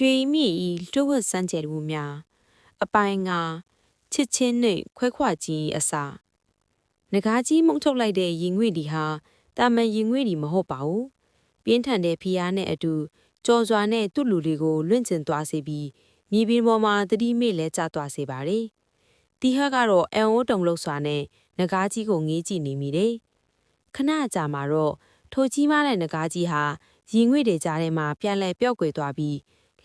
ရွှေမြင့်ဤလျှို့ဝှက်စမ်းကြယ်မှုများအပိုင်းငါချစ်ချင်းနှင့်ခွဲခွာခြင်းအစာငကားကြီးမှုန့်ထုတ်လိုက်တဲ့ရင်ငွေ့ဒီဟာတာမန်ရင်ငွေ့ဒီမဟုတ်ပါဘူးပြင်းထန်တဲ့ဖိအားနဲ့အတူကြော်စွာနဲ့သူ့လူတွေကိုလွင့်ကျင်သွားစေပြီးမြေပြင်ပေါ်မှာတတိမေ့လဲကျသွားစေပါတယ်တီဟကတော့အန်အိုးတုံလို့စွာနဲ့ငကားကြီးကိုငေးကြည့်နေမိတယ်ခဏကြာမှာတော့ထိုကြီးမားတဲ့ငကားကြီးဟာရင်ငွေ့တွေကြားထဲမှာပြန်လဲပျောက်ကွယ်သွားပြီး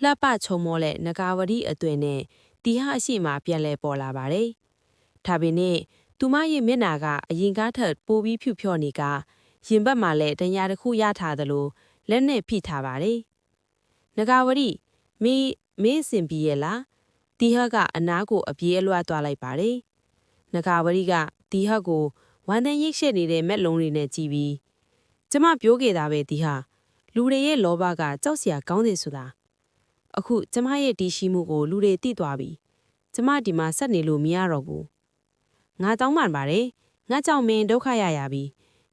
လှပချုံမောတဲ့နဂါဝရီအသွင်နဲ့တီဟအရှိမှပြန်လဲပေါ်လာပါတယ်။ဒါပေမဲ့သူမရဲ့မျက်နာကအရင်ကားထက်ပိုပြီးဖြူဖြော့နေကရင်ဘတ်မှာလည်းတရားတစ်ခုရထားသလိုလက်နဲ့ဖိထားပါတယ်။နဂါဝရီမင်းစင်ပြီးရဲ့လားတီဟကအနားကိုအပြေးအလွှတ်သွားလိုက်ပါတယ်။နဂါဝရီကတီဟကိုဝမ်းတန်းရိတ်ရှက်နေတဲ့မက်လုံးတွေနဲ့ကြည့်ပြီးကျမပြောခဲ့တာပဲတီဟလူတွေရဲ့လောဘကကြောက်စရာကောင်းတယ်ဆိုတာအခုကျမရဲ့တီးရှိမှုကိုလူတွေသိသွားပြီကျမဒီမှာဆက်နေလို့မရတော့ဘူးငါတောင်းပန်ပါတယ်ငါကြောင့်မင်းဒုက္ခရပြီ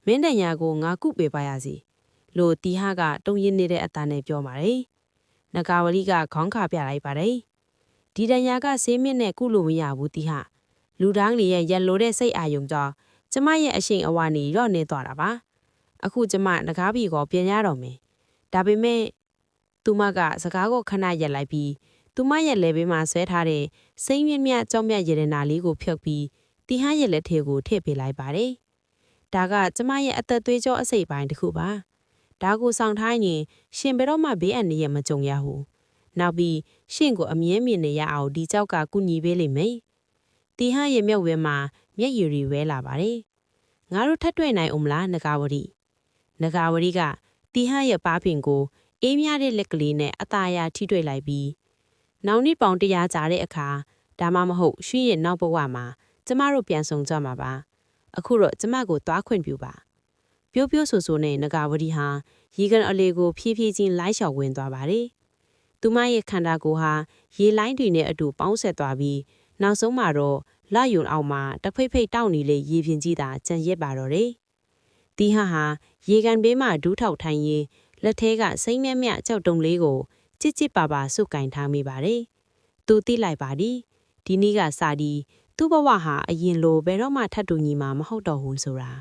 မင်းတန်ညာကိုငါကုပေပါရစီလို့တီဟကတုံရင်းနေတဲ့အတန်နဲ့ပြောပါတယ်နဂါဝရီကခေါင်းခါပြလိုက်ပါတယ်ဒီတန်ညာကဆေးမြင့်နဲ့ကုလို့မရဘူးတီဟလူတန်းလေးရဲ့ရက်လိုတဲ့စိတ်အာယုံကြောင့်ကျမရဲ့အရှိန်အဝါနေရော့နေသွားတာပါအခုကျမနဂါးပြီကိုပြန်ရတော့မယ်ဒါပေမဲ့သူမကစကားကိုခဏရက်လိုက်ပြီးသူမရဲ့လက်ဘေးမှာဆွဲထားတဲ့စိမ့်မြင့်မြတ်ကြောက်မြတ်ရတနာလေးကိုဖြုတ်ပြီးတီဟရဲ့လက်ထဲကိုထည့်ပေးလိုက်ပါတယ်။ဒါကကျမရဲ့အသက်သွေးကြောအစိတ်ပိုင်းတစ်ခုပါ။ဒါကိုဆောင်ထားရင်ရှင်ဘယ်တော့မှဘေးအန္တရာယ်မကြုံရဘူး။နောက်ပြီးရှင်ကိုအမြဲမြင်နေရအောင်ဒီကြောက်ကကုညီပေးလိမ့်မယ်။တီဟရဲ့မျက်ဝဲမှာမျက်ရည်တွေဝဲလာပါတယ်။ငါတို့ထပ်တွေ့နိုင်အောင်မလားနဂါဝရီ။နဂါဝရီကတီဟရဲ့ပါးဖင်ကိုအေးမြတဲ့လက်ကလေးနဲ့အသာအရာထိတွေ့လိုက်ပြီးနောက်နှစ်ပေါင်း100ကြာတဲ့အခါဒါမှမဟုတ်ရွှေရဲ့နောက်ဘဝမှာကျမတို့ပြန်ဆုံကြမှာပါအခုတော့ကျမကိုသွားခွင့်ပြုပါပြိုးပြိုးဆူဆူနဲ့နဂါဝရီဟာရေကန်အလေးကိုဖြည်းဖြည်းချင်းလိုက်လျှောက်ဝင်သွားပါတယ်သူမရဲ့ခန္ဓာကိုယ်ဟာရေလိုင်းတွေနဲ့အတူပေါင်းဆက်သွားပြီးနောက်ဆုံးမှာတော့လက်ယုံအောက်မှာတဖိတ်ဖိတ်တောက်နေလေရေပြင်ကြီးသာကြံရက်ပါတော့တယ်တီဟဟာရေကန်ဘေးမှာဒူးထောက်ထိုင်ရင်လက်ထဲကစိမ့်မြမြကြောက်တုံလေးကိုချစ်ချစ်ပါပါစုပ်ကင်ထားမိပါတယ်။သူသိလိုက်ပါသည်။ဒီနေ့ကစသည်သူ့ဘဝဟာအရင်လိုဘယ်တော့မှထပ်တူညီမှာမဟုတ်တော့ဘူးဆိုတာ